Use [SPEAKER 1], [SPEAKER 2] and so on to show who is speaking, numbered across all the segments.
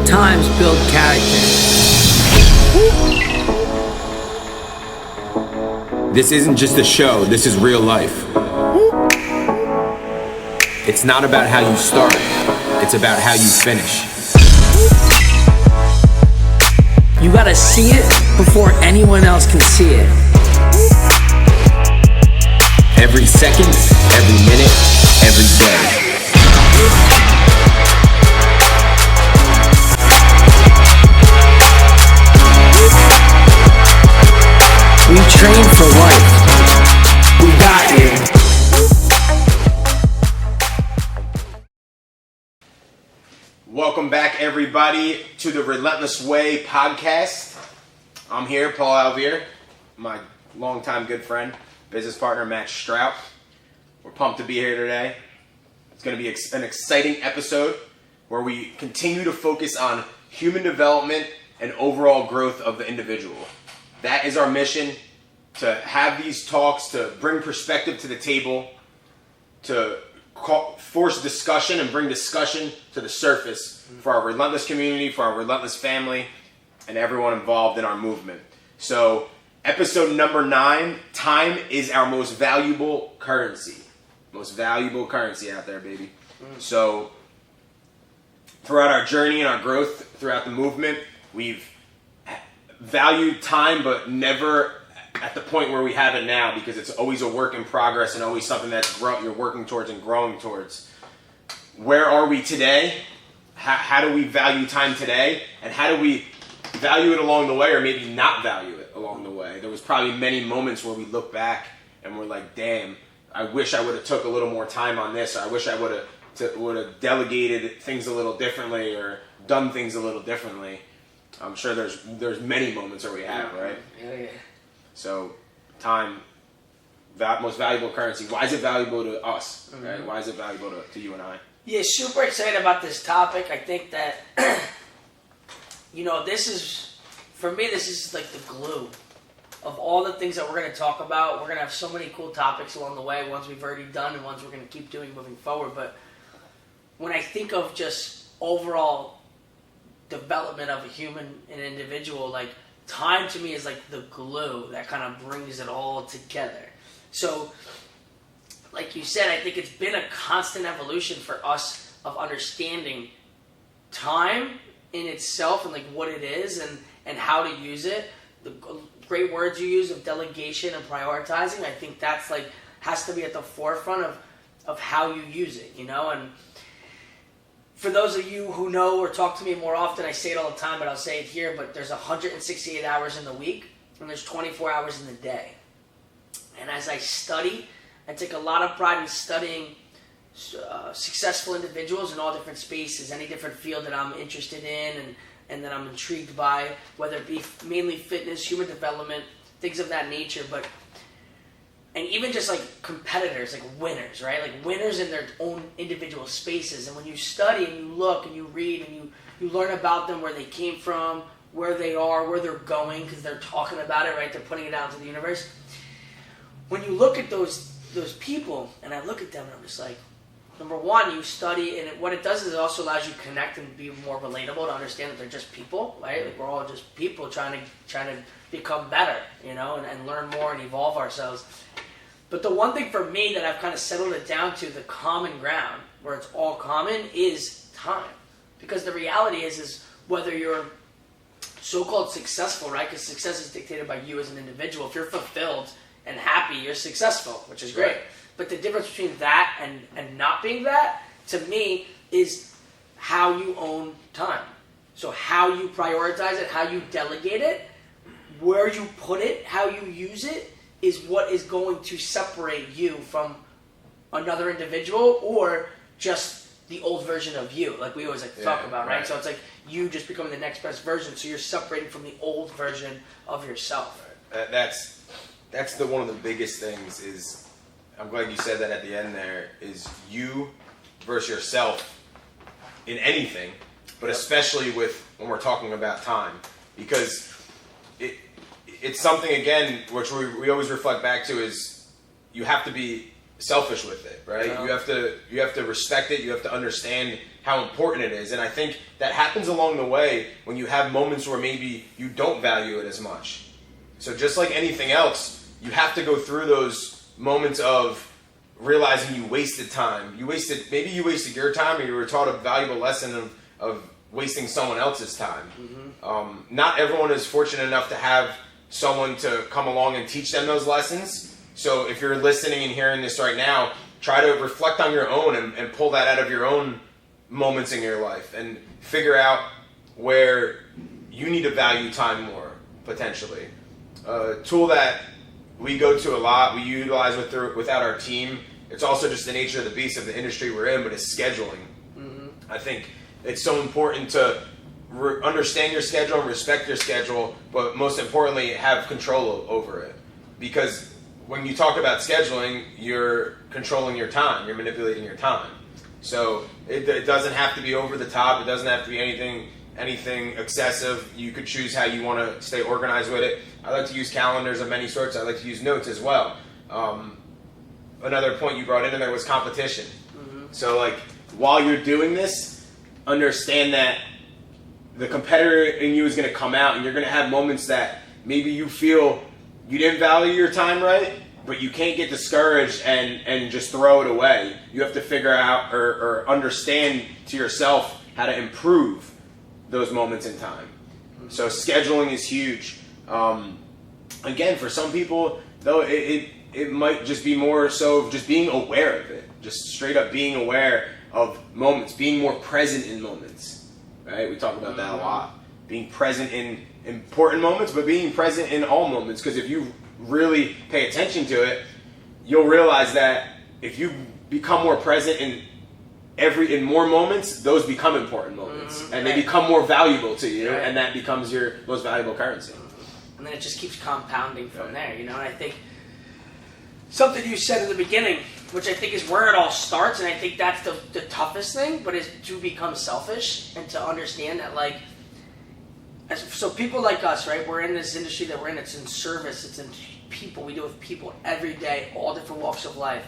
[SPEAKER 1] times build character.
[SPEAKER 2] This isn't just a show, this is real life. It's not about how you start, it's about how you finish.
[SPEAKER 1] You gotta see it before anyone else can see it.
[SPEAKER 2] Every second, every minute, every day.
[SPEAKER 1] We train for life. We got you.
[SPEAKER 2] Welcome back, everybody, to the Relentless Way podcast. I'm here, Paul Alvier, my longtime good friend, business partner, Matt Strout. We're pumped to be here today. It's going to be an exciting episode where we continue to focus on human development and overall growth of the individual. That is our mission, to have these talks, to bring perspective to the table, to force discussion and bring discussion to the surface for our Relentless community, for our Relentless family, and everyone involved in our movement. So, episode number 9, time is our most valuable currency. Most valuable currency out there, baby. So, throughout our journey and our growth throughout the movement, we've valued time, but never at the point where we have it now, because it's always a work in progress and always something that's you're working towards and growing towards. Where are we today? How do we value time today? And how do we value it along the way, or maybe not value it along the way? There was probably many moments where we look back and we're like, damn, I wish I would have took a little more time on this, or I wish I would have delegated things a little differently, or done things a little differently. I'm sure there's many moments where we have, right?
[SPEAKER 1] Yeah.
[SPEAKER 2] So, time, most valuable currency. Why is it valuable to us? Right? Why is it valuable to you and I?
[SPEAKER 1] Yeah, super excited about this topic. I think that, for me, this is like the glue of all the things that we're going to talk about. We're going to have so many cool topics along the way, ones we've already done and ones we're going to keep doing moving forward. But when I think of just overall development of a human and individual, like, time to me is like the glue that kind of brings it all together. So, like you said, I think it's been a constant evolution for us of understanding time in itself and like what it is and how to use it. The great words you use of delegation and prioritizing, I think that's like has to be at the forefront of how you use it, and for those of you who know or talk to me more often, I say it all the time, but I'll say it here, but there's 168 hours in the week, and there's 24 hours in the day. And as I study, I take a lot of pride in studying successful individuals in all different spaces, any different field that I'm interested in and that I'm intrigued by, whether it be mainly fitness, human development, things of that nature, and even just like competitors, like winners, right? Like winners in their own individual spaces. And when you study and you look and you read and you learn about them, where they came from, where they are, where they're going, because they're talking about it, right? They're putting it out into the universe. When you look at those people, and I look at them and I'm just like, number one, you study, and what it does is it also allows you to connect and be more relatable, to understand that they're just people, right? Like we're all just people trying to become better, and learn more and evolve ourselves. But the one thing for me that I've kind of settled it down to, the common ground, where it's all common, is time. Because the reality is whether you're so-called successful, right? Because success is dictated by you as an individual. If you're fulfilled and happy, you're successful, which is great. Right. But the difference between that and not being that, to me, is how you own time. So how you prioritize it, how you delegate it, where you put it, how you use it, is what is going to separate you from another individual or just the old version of you, like we always like to talk about, right? So it's like you just becoming the next best version, so you're separating from the old version of yourself.
[SPEAKER 2] Right. That's one of the biggest things is, I'm glad you said that at the end there, is you versus yourself in anything, but especially when we're talking about time, because it's something, again, which we always reflect back to, is you have to be selfish with it, right?
[SPEAKER 1] No.
[SPEAKER 2] You have to respect it. You have to understand how important it is. And I think that happens along the way when you have moments where maybe you don't value it as much. So just like anything else, you have to go through those moments of realizing you wasted time. Maybe you wasted your time, or you were taught a valuable lesson of wasting someone else's time. Mm-hmm. Not everyone is fortunate enough to have someone to come along and teach them those lessons. So if you're listening and hearing this right now, try to reflect on your own and pull that out of your own moments in your life and figure out where you need to value time more, potentially. A tool that we go to a lot, we utilize without our team. It's also just the nature of the beast of the industry we're in, but it's scheduling. Mm-hmm. I think it's so important to understand your schedule and respect your schedule, but most importantly, have control over it. Because when you talk about scheduling, you're controlling your time. You're manipulating your time. So it doesn't have to be over the top. It doesn't have to be anything excessive. You could choose how you want to stay organized with it. I like to use calendars of many sorts. I like to use notes as well. Another point you brought into there was competition. Mm-hmm. So like while you're doing this, understand that the competitor in you is going to come out, and you're going to have moments that maybe you feel you didn't value your time right, but you can't get discouraged and just throw it away. You have to figure out or understand to yourself how to improve those moments in time. So scheduling is huge. Again, for some people, though, it might just be more so just being aware of it. Just straight up being aware of moments, being more present in moments. Right? We talk about that a lot. Being present in important moments, but being present in all moments. Because if you really pay attention to it, you'll realize that if you become more present in more moments, those become important moments, and they become more valuable to you, and that becomes your most valuable currency.
[SPEAKER 1] And then it just keeps compounding from there, you know. And I think something you said in the beginning, which I think is where it all starts, and I think that's the toughest thing, but is to become selfish and to understand that, like, so people like us, right? We're in this industry that we're in. It's in service. It's in people. We deal with people every day, all different walks of life,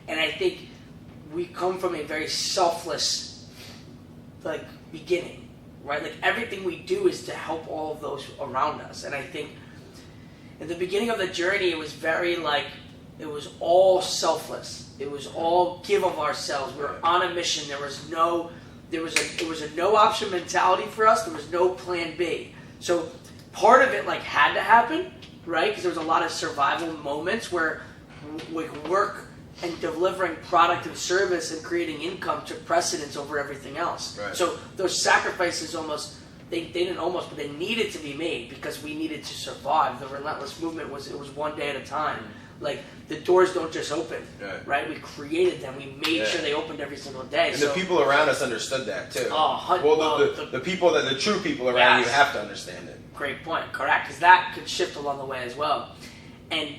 [SPEAKER 1] and I think we come from a very selfless, like, beginning, right? Like, everything we do is to help all of those around us. And I think in the beginning of the journey, it was very, like, it was all selfless. It was all give of ourselves. We were on a mission. It was a no option mentality for us. There was no plan B. So part of it, like, had to happen, right? Because there was a lot of survival moments where work and delivering product and service and creating income took precedence over everything else. Right. So those sacrifices they didn't almost, but they needed to be made because we needed to survive. The Relentless Movement was one day at a time. Like, the doors don't just open, right? We created them. We made sure they opened every single day.
[SPEAKER 2] And the people around us understood that too. The true people around you have to understand it.
[SPEAKER 1] Great point. Correct. Because that could shift along the way as well. And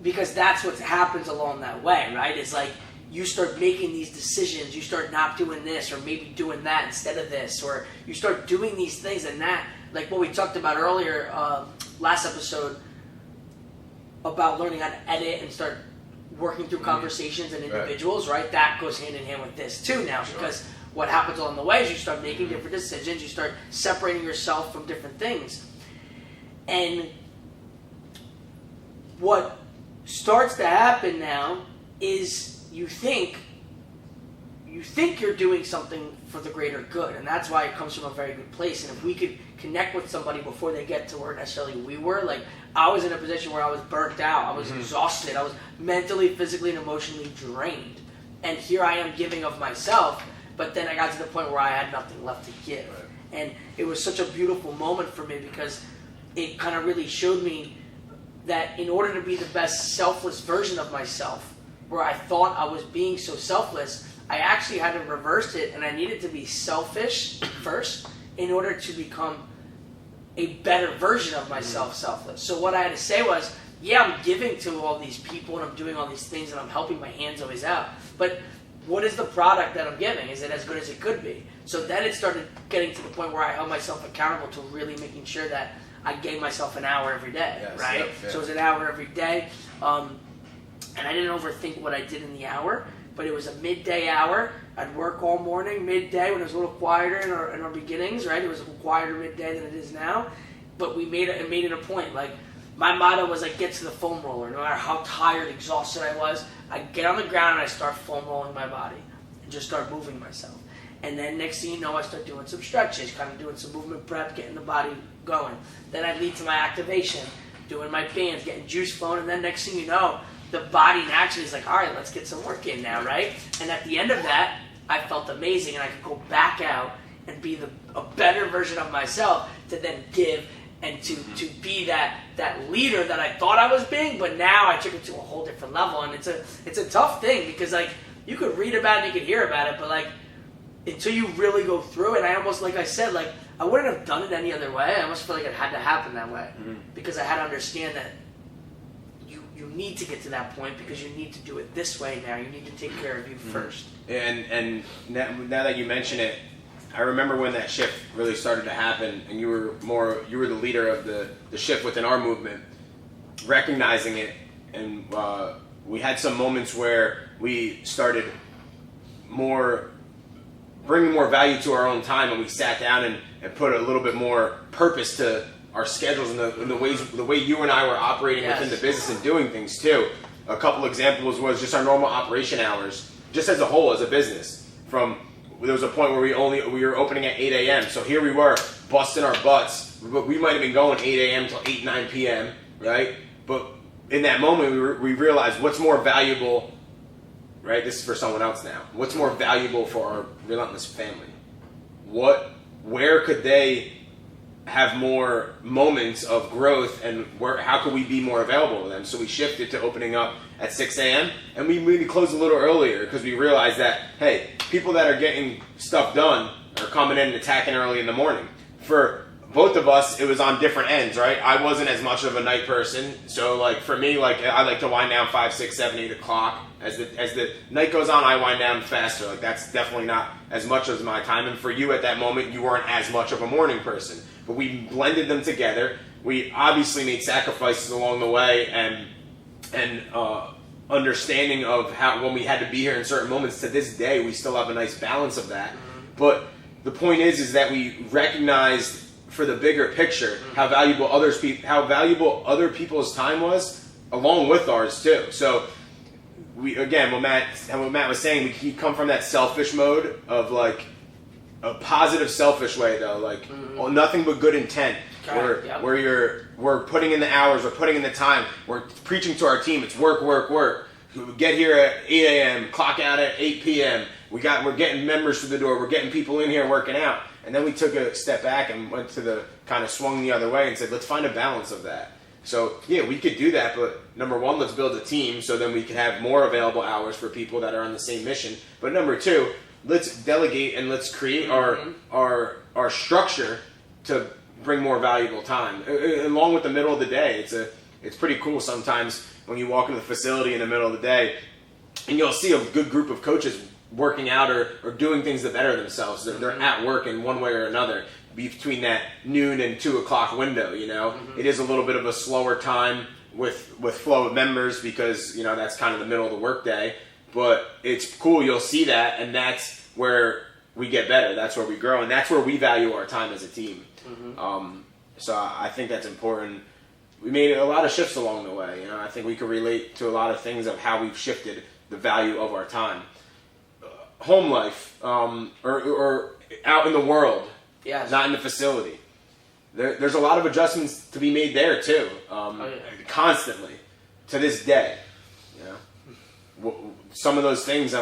[SPEAKER 1] because that's what happens along that way, right? It's like you start making these decisions. You start not doing this or maybe doing that instead of this. Or you start doing these things and that, like what we talked about earlier, last episode, about learning how to edit and start working through conversations and individuals, right? That goes hand in hand with this too now, because what happens along the way is you start making different decisions, you start separating yourself from different things. And what starts to happen now is you think you're doing something for the greater good, and that's why it comes from a very good place. And if we could connect with somebody before they get to where necessarily we were, like, I was in a position where I was burnt out, I was exhausted, I was mentally, physically, and emotionally drained, and here I am giving of myself, but then I got to the point where I had nothing left to give. And it was such a beautiful moment for me because it kind of really showed me that in order to be the best selfless version of myself, where I thought I was being so selfless, I actually had to reverse it, and I needed to be selfish first in order to become a better version of myself, selfless. So what I had to say was, yeah, I'm giving to all these people, and I'm doing all these things, and I'm helping my hands always out. But what is the product that I'm giving? Is it as good as it could be? So then it started getting to the point where I held myself accountable to really making sure that I gave myself an hour every day, right? So it was an hour every day. and I didn't overthink what I did in the hour, but it was a midday hour. I'd work all morning, midday, when it was a little quieter in our beginnings, right? It was a little quieter midday than it is now, but we made it a point. Like, my motto was, like, get to the foam roller. No matter how tired, exhausted I was, I'd get on the ground and I start foam rolling my body and just start moving myself. And then next thing you know, I start doing some stretches, kind of doing some movement prep, getting the body going. Then I lead to my activation, doing my bands, getting juice flowing, and then next thing you know, the body naturally is like, all right, let's get some work in now, right? And at the end of that, I felt amazing, and I could go back out and be a better version of myself to then give and to be that leader that I thought I was being, but now I took it to a whole different level. And it's a tough thing, because like, you could read about it, you could hear about it, but like, until you really go through it, I almost, like I said, like, I wouldn't have done it any other way. I almost feel like it had to happen that way, because I had to understand that you need to get to that point, because you need to do it this way now. You need to take care of you first.
[SPEAKER 2] And now that you mention it, I remember when that shift really started to happen, and you were the leader of the shift within our movement, recognizing it, and we had some moments where we started bringing more value to our own time, and we sat down and put a little bit more purpose to our schedules and the way you and I were operating within the business and doing things too. A couple examples was just our normal operation hours, just as a whole, as a business. There was a point where we were opening at 8 a.m. So here we were, busting our butts. We might have been going 8 a.m. till 8, 9 p.m., right? But in that moment, we realized what's more valuable, right? This is for someone else now. What's more valuable for our Relentless family? Where could they have more moments of growth, and how could we be more available to them? So we shifted to opening up at 6 a.m. and we maybe closed a little earlier, because we realized that, hey, people that are getting stuff done are coming in and attacking early in the morning. For both of us, it was on different ends, right? I wasn't as much of a night person, so like for me, like I like to wind down 5, 6, 7, 8 o'clock. As the night goes on, I wind down faster. Like, that's definitely not as much as my time. And for you at that moment, you weren't as much of a morning person. But we blended them together. We obviously made sacrifices along the way, and understanding of how, when we had to be here in certain moments. To this day, we still have a nice balance of that. But the point is that we recognized, for the bigger picture, how valuable other people's time was, along with ours too. So we, again, what Matt was saying, we come from that selfish mode of like a positive selfish way though, like nothing but good intent. We're putting in the hours, we're putting in the time, we're preaching to our team, it's work, work, work. We get here at 8 a.m., clock out at 8 p.m. We're getting members through the door, we're getting people in here working out. And then we took a step back and went to the kind of swung the other way and said, let's find a balance of that. So yeah, we could do that, but number one, let's build a team so then we can have more available hours for people that are on the same mission. But number two, let's delegate and let's create our structure to bring more valuable time. Along with the middle of the day, it's pretty cool sometimes when you walk into the facility in the middle of the day and you'll see a good group of coaches working out or doing things to better themselves. They're at work in one way or another between that noon and 2 o'clock window, you know. It is a little bit of a slower time with flow of members because, you know, that's kind of the middle of the workday. But it's cool, you'll see that, and that's where we get better. That's where we grow, and that's where we value our time as a team. So I think that's important. We made a lot of shifts along the way. You know, I think we could relate to a lot of things of how we've shifted the value of our time. Home life, or out in the world, not in the facility. There's a lot of adjustments to be made there too, constantly, to this day. You know, some of those things.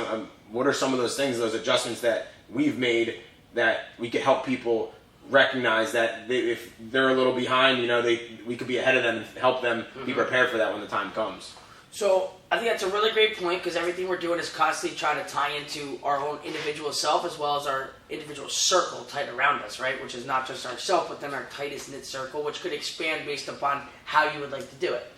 [SPEAKER 2] What are some of those things, those adjustments that we've made that we could help people recognize that if they're a little behind, you know, we could be ahead of them and help them be prepared for that when the time comes.
[SPEAKER 1] So I think that's a really great point, because everything we're doing is constantly trying to tie into our own individual self as well as our individual circle tight around us, right? Which is not just ourself, but then our tightest knit circle, which could expand based upon how you would like to do it.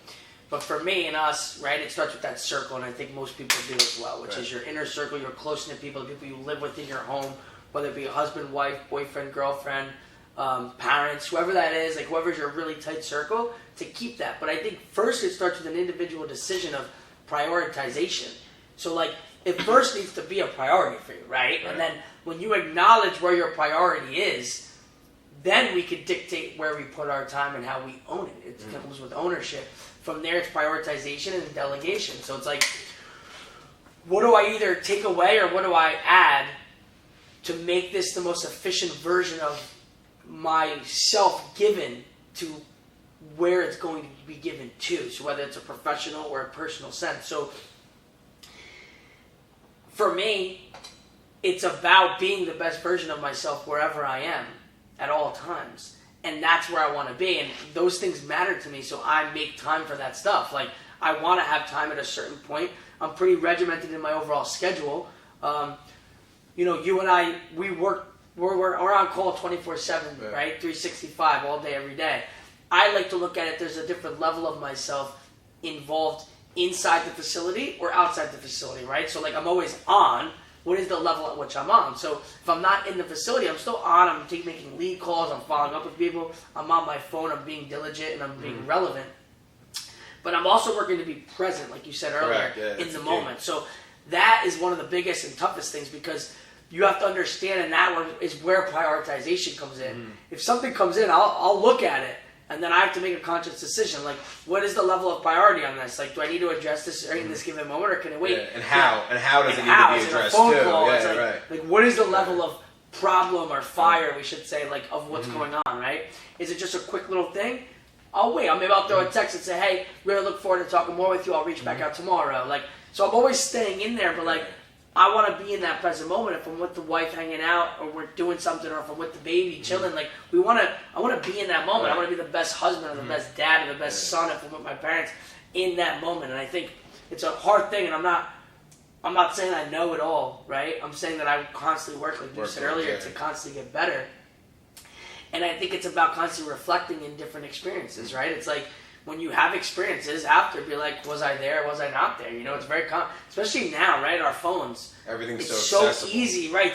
[SPEAKER 1] But for me and us, right, it starts with that circle, and I think most people do as well, which is your inner circle, your close-knit people, the people you live with in your home, whether it be a husband, wife, boyfriend, girlfriend, parents, whoever that is, like whoever's your really tight circle, to keep that. But I think first it starts with an individual decision of prioritization. So like it first needs to be a priority for you, right? And then when you acknowledge where your priority is, then we can dictate where we put our time and how we own it. It comes with ownership. From there, it's prioritization and delegation. So it's like, what do I either take away or what do I add to make this the most efficient version of myself given to where it's going to be given to? So whether it's a professional or a personal sense. So for me, it's about being the best version of myself wherever I am at all times. And that's where I want to be. And those things matter to me, so I make time for that stuff. Like, I want to have time at a certain point. I'm pretty regimented in my overall schedule. You and I, we're on call 24/7, right? 365 all day, every day. I like to look at it, there's a different level of myself involved inside the facility or outside the facility, right? So like I'm always on. What is the level at which I'm on? So if I'm not in the facility, I'm still on. I'm making lead calls. I'm following up with people. I'm on my phone. I'm being diligent and I'm being relevant. But I'm also working to be present, like you said earlier, in the moment. So that is one of the biggest and toughest things because you have to understand, and that is where prioritization comes in. If something comes in, I'll look at it. And then I have to make a conscious decision, like, what is the level of priority on this? Like, do I need to address this in this given moment, or can it wait?
[SPEAKER 2] Yeah, and how does it need to be addressed,
[SPEAKER 1] too?
[SPEAKER 2] Call?
[SPEAKER 1] Like, what is the level of problem or fire, we should say, like, of what's going on, right? Is it just a quick little thing? I'll wait. Maybe I'll throw a text and say, hey, really look forward to talking more with you. I'll reach back out tomorrow. Like, so I'm always staying in there, but, like, I want to be in that present moment. If I'm with the wife hanging out, or we're doing something, or if I'm with the baby chilling, like I want to be in that moment. I want to be the best husband, or the best dad, or the best son if I'm with my parents in that moment. And I think it's a hard thing. And I'm not saying I know it all, right? I'm saying that I constantly work, like you said earlier, to constantly get better. And I think it's about constantly reflecting in different experiences, right? It's like, when you have experiences after, be like, was I there? Was I not there? It's very especially now, right? Our phones.
[SPEAKER 2] Everything's
[SPEAKER 1] so
[SPEAKER 2] accessible.
[SPEAKER 1] Easy, right?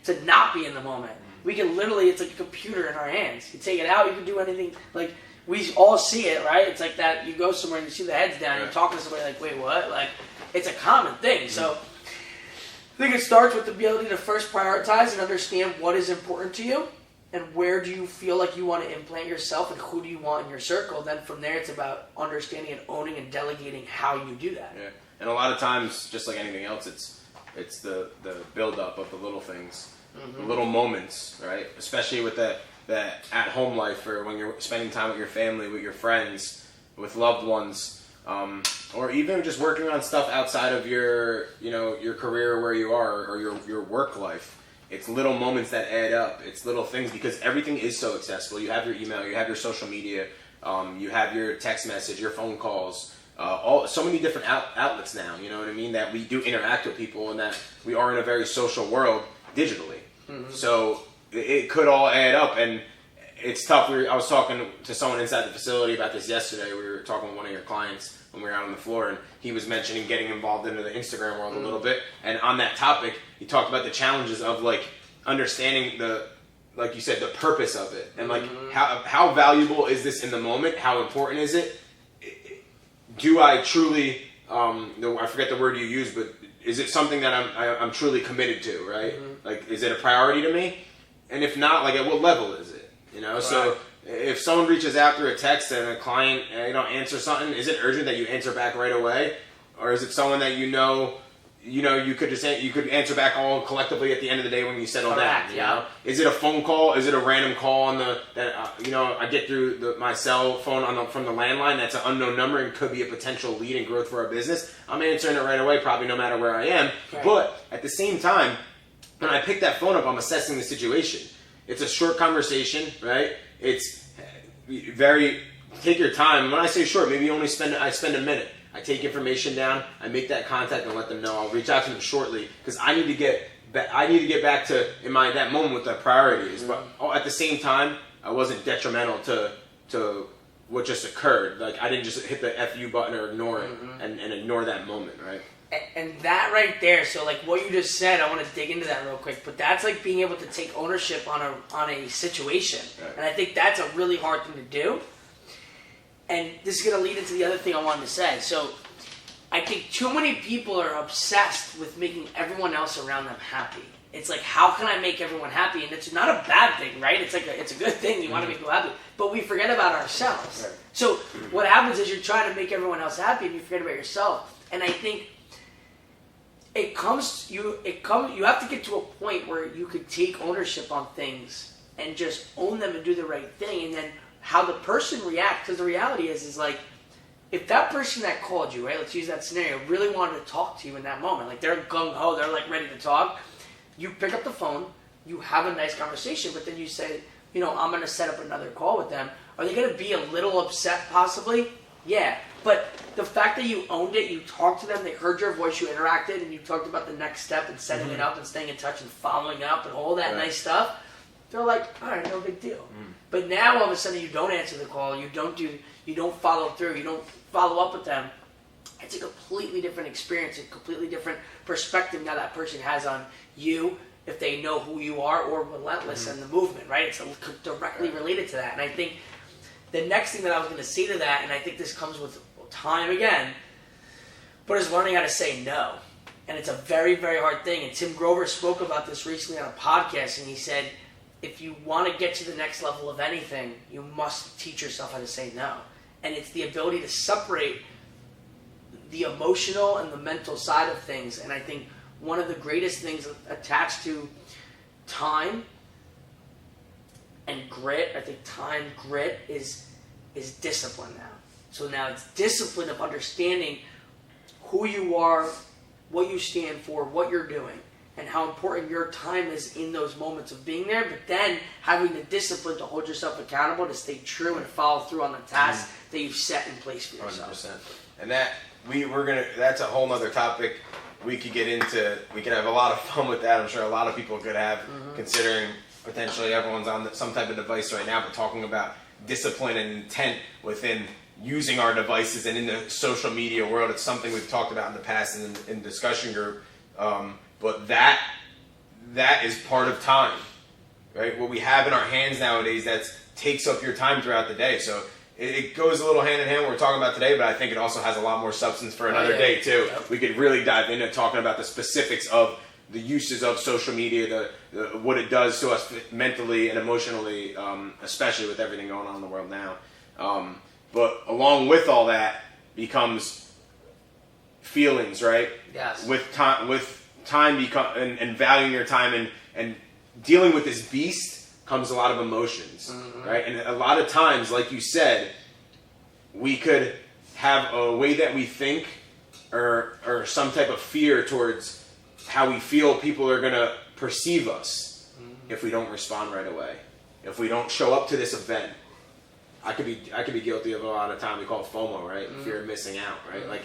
[SPEAKER 1] To not be in the moment. We can literally, it's like a computer in our hands. You take it out, you can do anything. Like, we all see it, right? It's like that, you go somewhere and you see the heads down, you're talking to somebody like, wait, what? Like, it's a common thing. So, I think it starts with the ability to first prioritize and understand what is important to you. And where do you feel like you want to implant yourself, and who do you want in your circle? Then from there, it's about understanding and owning and delegating how you do that.
[SPEAKER 2] Yeah, and a lot of times, just like anything else, it's the build-up of the little things, the little moments, right? Especially with that at-home life, or when you're spending time with your family, with your friends, with loved ones, or even just working on stuff outside of your career where you are, or your work life. It's little moments that add up. It's little things, because everything is so accessible. You have your email, you have your social media, you have your text message, your phone calls, so many different outlets now, you know what I mean, that we do interact with people, and that we are in a very social world digitally. So it could all add up, and it's tough. I was talking to someone inside the facility about this yesterday. We were talking with one of your clients when we were out on the floor, and he was mentioning getting involved into the Instagram world a little bit. And on that topic, he talked about the challenges of like understanding like you said, the purpose of it, and like how valuable is this in the moment? How important is it? Do I truly? I forget the word you used, but is it something that I'm truly committed to? Right? Like, is it a priority to me? And if not, like, at what level is it? Right. So if someone reaches out through a text and a client answer something, is it urgent that you answer back right away, or is it someone that you could answer back all collectively at the end of the day when you settle down? You know? Is it a phone call? Is it a random call I get through my cell phone from the landline that's an unknown number and could be a potential lead and growth for our business? I'm answering it right away, probably no matter where I am. Right. But at the same time, when I pick that phone up, I'm assessing the situation. It's a short conversation, right? It's take your time. When I say short, maybe I spend a minute. I take information down, I make that contact and let them know. I'll reach out to them shortly, because I need to get back to that moment with the priorities. But at the same time, I wasn't detrimental to what just occurred. Like, I didn't just hit the FU button or ignore it and ignore that moment, right?
[SPEAKER 1] And that right there, so like what you just said, I want to dig into that real quick, but that's like being able to take ownership on a situation. Right. And I think that's a really hard thing to do. And this is going to lead into the other thing I wanted to say. So I think too many people are obsessed with making everyone else around them happy. It's like, how can I make everyone happy? And it's not a bad thing, right? It's like it's a good thing. You want to make people happy, but we forget about ourselves.
[SPEAKER 2] Right.
[SPEAKER 1] So what happens is you're trying to make everyone else happy, and you forget about yourself. And I think you have to get to a point where you could take ownership on things and just own them and do the right thing, and then how the person reacts. Because the reality is like, if that person that called you, right? Let's use that scenario. Really wanted to talk to you in that moment, like they're gung ho, they're like ready to talk. You pick up the phone, you have a nice conversation, but then you say, I'm going to set up another call with them. Are they going to be a little upset possibly? Yeah. But the fact that you owned it, you talked to them, they heard your voice, you interacted, and you talked about the next step and setting it up and staying in touch and following up and all that nice stuff, they're like, all right, no big deal. But now all of a sudden you don't answer the call, you don't follow through, you don't follow up with them. It's a completely different experience, a completely different perspective now that person has on you, if they know who you are, or Relentless and the movement, right? It's directly related to that. And I think the next thing that I was going to say to that, and I think this comes with time again, but is learning how to say no. And it's a very, very hard thing. And Tim Grover spoke about this recently on a podcast, and he said, if you want to get to the next level of anything, you must teach yourself how to say no. And it's the ability to separate the emotional and the mental side of things. And I think one of the greatest things attached to time and grit, I think grit is discipline now. So now it's discipline of understanding who you are, what you stand for, what you're doing, and how important your time is in those moments of being there, but then having the discipline to hold yourself accountable, to stay true and follow through on the tasks that you've set in place for yourself.
[SPEAKER 2] 100%. And that's a whole nother topic we could get into. We could have a lot of fun with that. I'm sure a lot of people could have, considering potentially everyone's on some type of device right now, but talking about discipline and intent within using our devices and in the social media world. It's something we've talked about in the past in discussion group. But that is part of time, right? What we have in our hands nowadays that takes up your time throughout the day. So it goes a little hand in hand what we're talking about today, but I think it also has a lot more substance for another day too. Yep. We could really dive into talking about the specifics of the uses of social media, what it does to us mentally and emotionally, especially with everything going on in the world now. But along with all that becomes feelings, right?
[SPEAKER 1] Yes.
[SPEAKER 2] With time and valuing your time and dealing with this beast comes a lot of emotions, right? And a lot of times, like you said, we could have a way that we think or some type of fear towards how we feel people are going to perceive us if we don't respond right away, if we don't show up to this event. I could be guilty of a lot of time. We call it FOMO, right? Fear of missing out, right? Like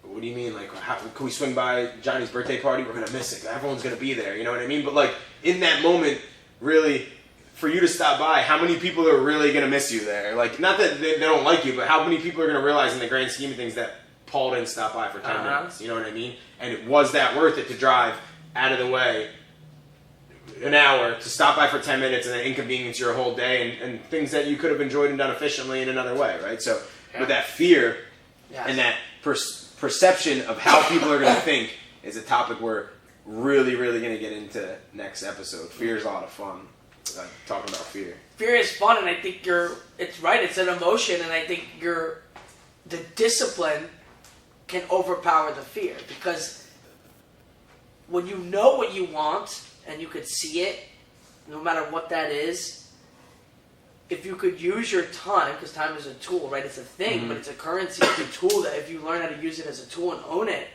[SPEAKER 2] what do you mean? Like, can we swing by Johnny's birthday party? We're gonna miss it. Everyone's gonna be there. You know what I mean? But like in that moment, really, for you to stop by, how many people are really gonna miss you there? Like, not that they don't like you, but how many people are gonna realize in the grand scheme of things that Paul didn't stop by for 10 minutes? You know what I mean? And it was that worth it to drive out of the way an hour to stop by for 10 minutes and then inconvenience your whole day and things that you could have enjoyed and done efficiently in another way, right? So with that fear and that perception of how people are going to think is a topic we're really, really going to get into next episode. Fear is a lot of fun. Talking about fear.
[SPEAKER 1] Fear is fun, and I think it's right. It's an emotion, and I think the discipline can overpower the fear, because when you know what you want and you could see it, no matter what that is, if you could use your time, because time is a tool, right? It's a thing, but it's a currency. It's a tool that if you learn how to use it as a tool and own it,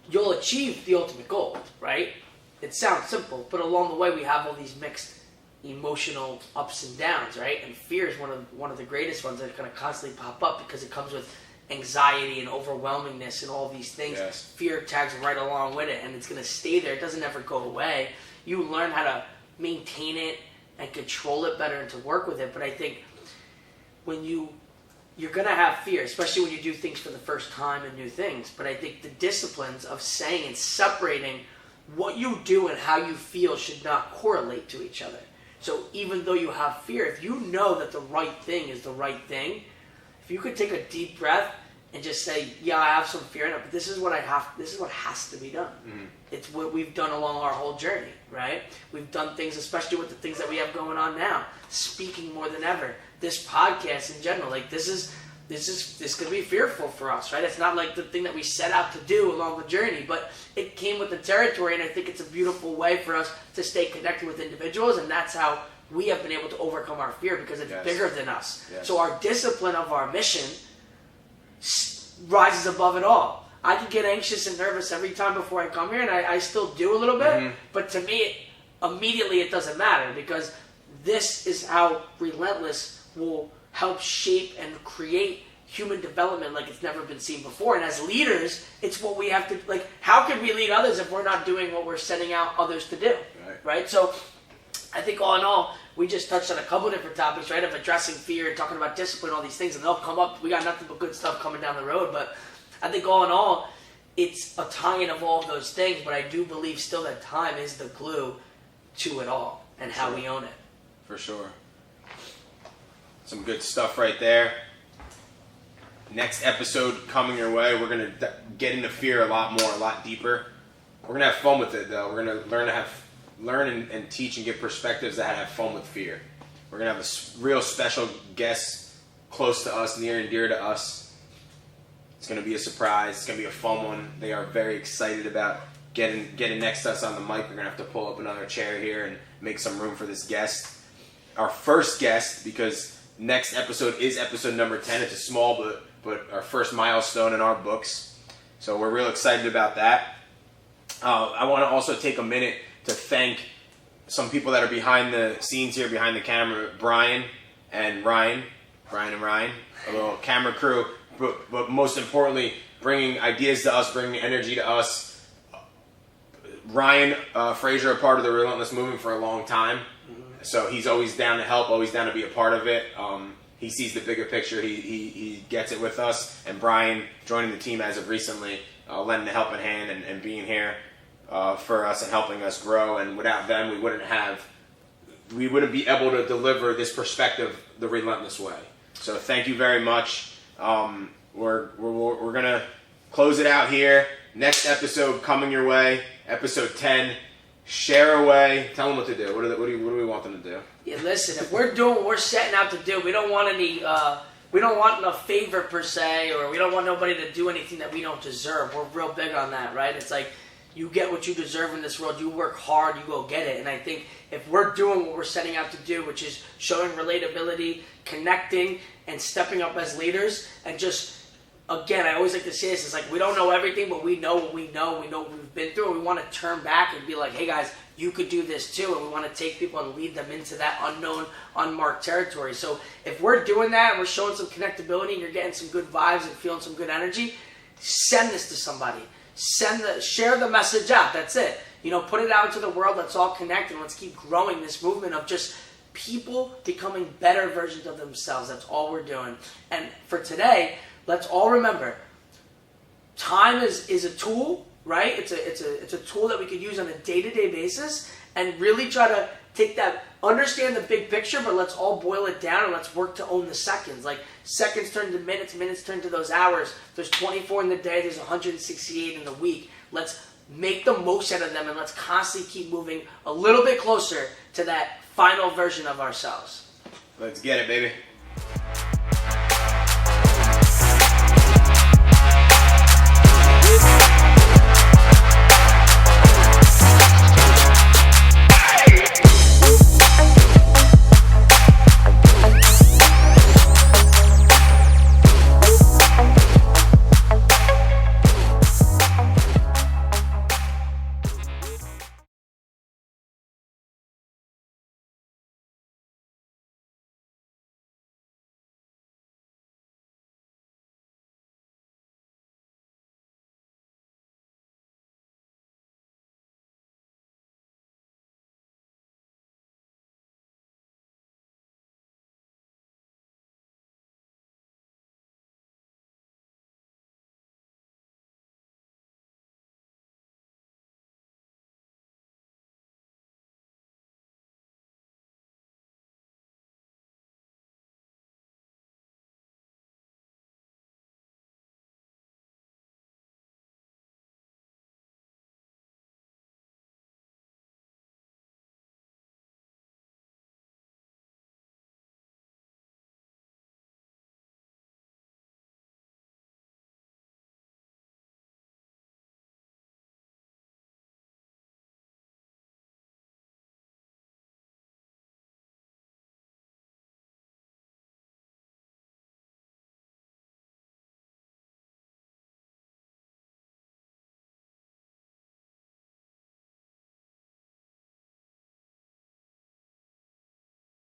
[SPEAKER 1] you'll achieve the ultimate goal, right? It sounds simple, but along the way we have all these mixed emotional ups and downs, right? And fear is one of the greatest ones that's going to constantly pop up because it comes with anxiety and overwhelmingness and all these things.
[SPEAKER 2] Yes.
[SPEAKER 1] Fear tags right along with it, and it's going to stay there. It doesn't ever go away. You learn how to maintain it and control it better and to work with it. But I think when you're going to have fear, especially when you do things for the first time and new things. But I think the disciplines of saying and separating what you do and how you feel should not correlate to each other. So even though you have fear, if you know that the right thing is the right thing, if you could take a deep breath and just say, yeah, I have some fear in it, but this is what has to be done. Mm-hmm. It's what we've done along our whole journey, right? We've done things, especially with the things that we have going on now, speaking more than ever. This podcast in general, like this could be fearful for us, right? It's not like the thing that we set out to do along the journey, but it came with the territory, and I think it's a beautiful way for us to stay connected with individuals, and that's how we have been able to overcome our fear, because it's bigger than us. Yes. So our discipline of our mission rises above it all. I can get anxious and nervous every time before I come here, and I still do a little bit, mm-hmm. but to me, immediately it doesn't matter, because this is how Relentless will help shape and create human development like it's never been seen before. And as leaders, it's what we have to, like, how can we lead others if we're not doing what we're setting out others to do, right? So I think all in all, we just touched on a couple different topics, right, of addressing fear and talking about discipline, all these things, and they'll come up. We got nothing but good stuff coming down the road, but I think all in all, it's a tie-in of all of those things, but I do believe still that time is the glue to it all and how we own it.
[SPEAKER 2] For sure. Some good stuff right there. Next episode coming your way. We're going to get into fear a lot more, a lot deeper. We're going to have fun with it, though. We're going to learn and teach and give perspectives that have fun with fear. We're going to have a real special guest close to us, near and dear to us. It's going to be a surprise. It's going to be a fun one. They are very excited about getting next to us on the mic. We're going to have to pull up another chair here and make some room for this guest. Our first guest, because next episode is episode number 10. It's a small but our first milestone in our books. So we're real excited about that. I want to also take a minute to thank some people that are behind the scenes here, behind the camera, Brian and Ryan, a little camera crew, but most importantly, bringing ideas to us, bringing energy to us. Ryan Frazier, a part of the Relentless Movement for a long time. So he's always down to help, always down to be a part of it. He sees the bigger picture. He gets it with us. And Brian joining the team as of recently, lending a helping hand and being here for us and helping us grow. And without them, we wouldn't be able to deliver this perspective the Relentless way. So thank you very much. We're gonna close it out here. Next episode coming your way, episode 10. Share away. Tell them what to do. What do we want them to do?
[SPEAKER 1] Yeah, listen. If we're doing what we're setting out to do, we don't want any. We don't want a favor per se, or we don't want nobody to do anything that we don't deserve. We're real big on that, right? It's like you get what you deserve in this world. You work hard, you go get it. And I think if we're doing what we're setting out to do, which is showing relatability, connecting, and stepping up as leaders, and just. Again, I always like to say this, it's like we don't know everything, but we know what we know what we've been through, and we want to turn back and be like, hey guys, you could do this too, and we want to take people and lead them into that unknown, unmarked territory. So if we're doing that and we're showing some connectability and you're getting some good vibes and feeling some good energy, send this to somebody. Share the message out, that's it. Put it out into the world, let's all connect, and let's keep growing this movement of just people becoming better versions of themselves. That's all we're doing. And for today, let's all remember, time is a tool, right? It's a tool that we could use on a day-to-day basis, and really try to take that, understand the big picture, but let's all boil it down and let's work to own the seconds. Like seconds turn to minutes, minutes turn to those hours. There's 24 in the day, there's 168 in the week. Let's make the most out of them, and let's constantly keep moving a little bit closer to that final version of ourselves.
[SPEAKER 2] Let's get it, baby.